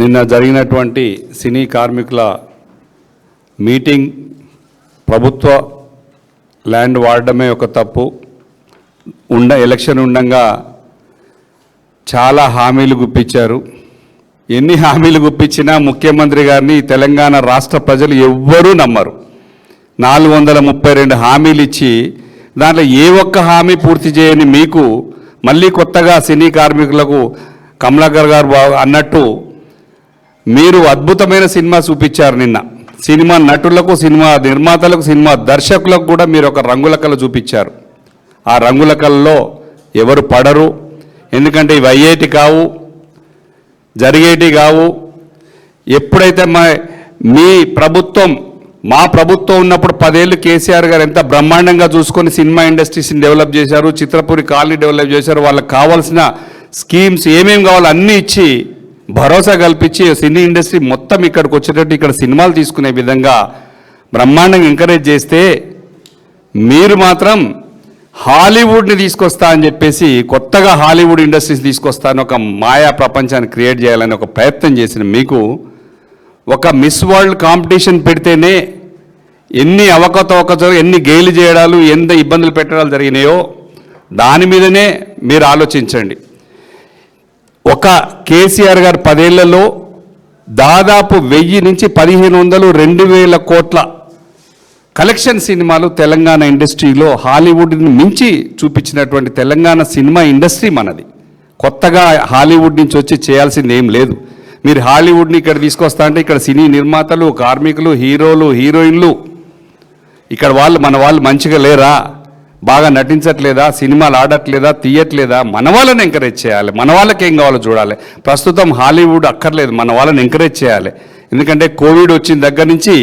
నిన్న జరిగినటువంటి సినీ కార్మికుల మీటింగ్ ప్రభుత్వ ల్యాండ్ వాడడమే ఒక తప్పు. ఎలక్షన్ ఉండగా చాలా హామీలు గుప్పించారు. ఎన్ని హామీలు గుప్పించినా ముఖ్యమంత్రి గారిని తెలంగాణ రాష్ట్ర ప్రజలు ఎవ్వరూ నమ్మరు. 432 హామీలు ఇచ్చి దాంట్లో ఏ ఒక్క హామీ పూర్తి చేయని మీకు మళ్ళీ కొత్తగా సినీ కార్మికులకు కమలాకర్ గారు అన్నట్టు మీరు అద్భుతమైన సినిమా చూపించారు. నిన్న సినిమా నటులకు, సినిమా నిర్మాతలకు, సినిమా దర్శకులకు కూడా మీరు ఒక రంగుల కళ చూపించారు. ఆ రంగుల కళలో ఎవరు పడరు, ఎందుకంటే ఇవి అయ్యేటి కావు, జరిగేటి కావు. ఎప్పుడైతే మీ ప్రభుత్వం, మా ప్రభుత్వం ఉన్నప్పుడు 10 ఏళ్ళు కేసీఆర్ గారు ఎంత బ్రహ్మాండంగా చూసుకొని సినిమా ఇండస్ట్రీస్ని డెవలప్ చేశారు, చిత్రపురి కాలనీ డెవలప్ చేశారు. వాళ్ళకి కావాల్సిన స్కీమ్స్ ఏమేమి కావాలో అన్నీ ఇచ్చి భరోసా కల్పించి సినీ ఇండస్ట్రీ మొత్తం ఇక్కడికి వచ్చేటట్టు ఇక్కడ సినిమాలు తీసుకునే విధంగా బ్రహ్మాండంగా ఎంకరేజ్ చేస్తే మీరు మాత్రం హాలీవుడ్ని తీసుకొస్తా అని చెప్పేసి కొత్తగా హాలీవుడ్ ఇండస్ట్రీస్ తీసుకొస్తాను ఒక మాయా ప్రపంచాన్ని క్రియేట్ చేయాలని ఒక ప్రయత్నం చేసిన మీకు ఒక మిస్ వరల్డ్ కాంపిటీషన్ పెడితేనే ఎన్ని అవకతవకలు, ఎన్ని గేలు చేయడాలు, ఎంత ఇబ్బందులు పెట్టడాలు జరిగినాయో దాని మీదనే మీరు ఆలోచించండి. ఒక కేసీఆర్ గారు 10 ఏళ్లలో దాదాపు 1000 నుంచి 1500, 2000 కోట్ల కలెక్షన్ సినిమాలు తెలంగాణ ఇండస్ట్రీలో హాలీవుడ్ని మించి చూపించినటువంటి తెలంగాణ సినిమా ఇండస్ట్రీ మనది. కొత్తగా హాలీవుడ్ నుంచి వచ్చి చేయాల్సింది ఏం లేదు. మీరు హాలీవుడ్ని ఇక్కడ తీసుకొస్తా అంటే ఇక్కడ సినీ నిర్మాతలు, కార్మికులు, హీరోలు, హీరోయిన్లు ఇక్కడ మన వాళ్ళు మంచిగా లేరా, బాగా నటించట్లేదా, సినిమాలు ఆడట్లేదా, తీయట్లేదా, మన వాళ్ళని ఎంకరేజ్ చేయాలి. మన వాళ్ళకి ఏం కావాలో చూడాలి. ప్రస్తుతం హాలీవుడ్ అక్కర్లేదు, మన వాళ్ళని ఎంకరేజ్ చేయాలి. ఎందుకంటే కోవిడ్ వచ్చిన దగ్గర నుంచి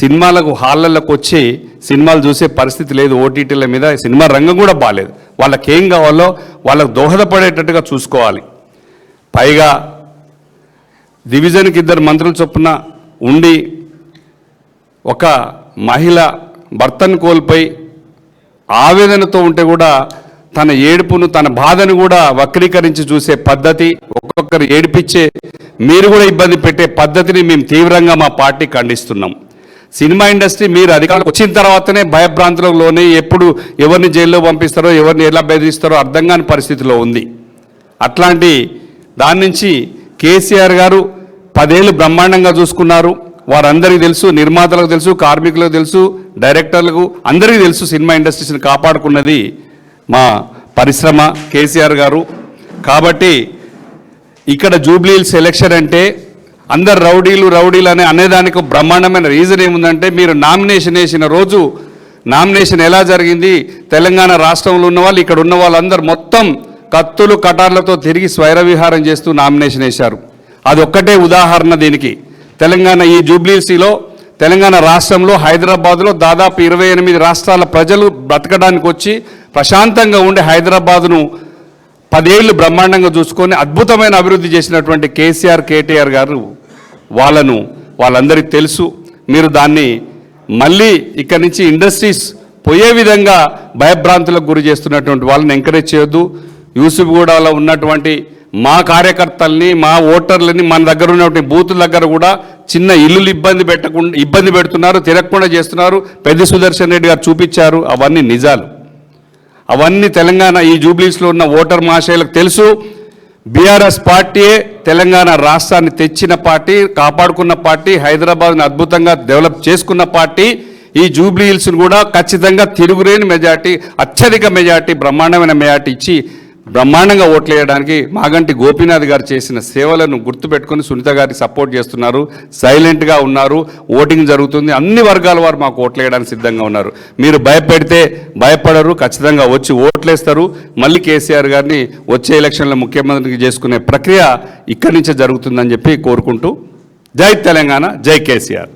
సినిమాలకు హాళ్ళకు వచ్చి సినిమాలు చూసే పరిస్థితి లేదు. ఓటీటీల మీద సినిమా రంగం కూడా బాగాలేదు. వాళ్ళకి ఏం కావాలో వాళ్ళకు దోహదపడేటట్టుగా చూసుకోవాలి. పైగా డివిజన్కి 2 మంత్రులు చొప్పున ఉండి ఒక మహిళ భర్తను కోల్పోయి ఆవేదనతో ఉంటే కూడా తన ఏడుపును, తన బాధను కూడా వక్రీకరించి చూసే పద్ధతి, ఒక్కొక్కరు ఏడిపించే మీరు కూడా ఇబ్బంది పెట్టే పద్ధతిని మేము తీవ్రంగా మా పార్టీ ఖండిస్తున్నాం. సినిమా ఇండస్ట్రీ మీరు అధికారులకు వచ్చిన తర్వాతనే భయభ్రాంతులకు లోనే ఎప్పుడు ఎవరిని జైల్లో పంపిస్తారో, ఎవరిని ఎలా బెదిరిస్తారో అర్థం కాని పరిస్థితిలో ఉంది. అట్లాంటి దాని నుంచి కేసీఆర్ గారు 10 ఏళ్ళు బ్రహ్మాండంగా చూసుకున్నారు. వారందరికీ తెలుసు, నిర్మాతలకు తెలుసు, కార్మికులకు తెలుసు, డైరెక్టర్లకు అందరికీ తెలుసు. సినిమా ఇండస్ట్రీస్ని కాపాడుకున్నది మా పరిశ్రమ కేసీఆర్ గారు. కాబట్టి ఇక్కడ జూబ్లీహిల్స్ ఎలక్షన్ అంటే అందరు రౌడీలు అనేదానికి బ్రహ్మాండమైన రీజన్ ఏముందంటే మీరు నామినేషన్ వేసిన రోజు నామినేషన్ ఎలా జరిగింది, తెలంగాణ రాష్ట్రంలో ఉన్న వాళ్ళు, ఇక్కడ ఉన్న వాళ్ళందరూ మొత్తం కత్తులు కటార్లతో తిరిగి స్వైర విహారం చేస్తూ నామినేషన్ వేశారు. అదొక్కటే ఉదాహరణ దీనికి. తెలంగాణ ఈ జూబ్లీహిల్స్లో తెలంగాణ రాష్ట్రంలో హైదరాబాద్లో దాదాపు 28 రాష్ట్రాల ప్రజలు బ్రతకడానికి వచ్చి ప్రశాంతంగా ఉండే హైదరాబాదును 10 ఏళ్ళు బ్రహ్మాండంగా చూసుకొని అద్భుతమైన అభివృద్ధి చేసినటువంటి కేసీఆర్, కేటీఆర్ గారు వాళ్ళందరికీ తెలుసు. మీరు దాన్ని మళ్ళీ ఇక్కడి నుంచి ఇండస్ట్రీస్ పోయే విధంగా భయభ్రాంతులకు గురి చేస్తున్నటువంటి వాళ్ళని ఎంకరేజ్ చేయొద్దు. యూసుఫ్గూడలో ఉన్నటువంటి మా కార్యకర్తల్ని, మా ఓటర్లని మన దగ్గర ఉన్నటువంటి బూతుల దగ్గర కూడా చిన్న ఇల్లులు ఇబ్బంది పెడుతున్నారు, తిరగకుండా చేస్తున్నారు. పెద్ద సుదర్శన్ రెడ్డి గారు చూపించారు. అవన్నీ నిజాలు. అవన్నీ తెలంగాణ ఈ జూబ్లీస్లో ఉన్న ఓటర్ మహాశయులకు తెలుసు. బీఆర్ఎస్ పార్టీయే తెలంగాణ రాష్ట్రాన్ని తెచ్చిన పార్టీ, కాపాడుకున్న పార్టీ, హైదరాబాద్ని అద్భుతంగా డెవలప్ చేసుకున్న పార్టీ. ఈ జూబ్లీహిల్స్ను కూడా ఖచ్చితంగా తిరుగులేని మెజార్టీ, అత్యధిక మెజార్టీ, బ్రహ్మాండమైన మెజార్టీ ఇచ్చి బ్రహ్మాండంగా ఓట్లేయడానికి మాగంటి గోపీనాథ్ గారు చేసిన సేవలను గుర్తుపెట్టుకొని సునీత గారికి సపోర్ట్ చేస్తున్నారు. సైలెంట్గా ఉన్నారు. ఓటింగ్ జరుగుతుంది. అన్ని వర్గాల వారు మాకు ఓట్లేయడానికి సిద్ధంగా ఉన్నారు. మీరు భయపెడితే భయపడరు, ఖచ్చితంగా వచ్చి ఓట్లేస్తారు. మళ్ళీ కేసీఆర్ గారిని వచ్చే ఎలక్షన్లో ముఖ్యమంత్రికి చేసుకునే ప్రక్రియ ఇక్కడి నుంచే జరుగుతుందని చెప్పి కోరుకుంటూ జై తెలంగాణ, జై కేసీఆర్.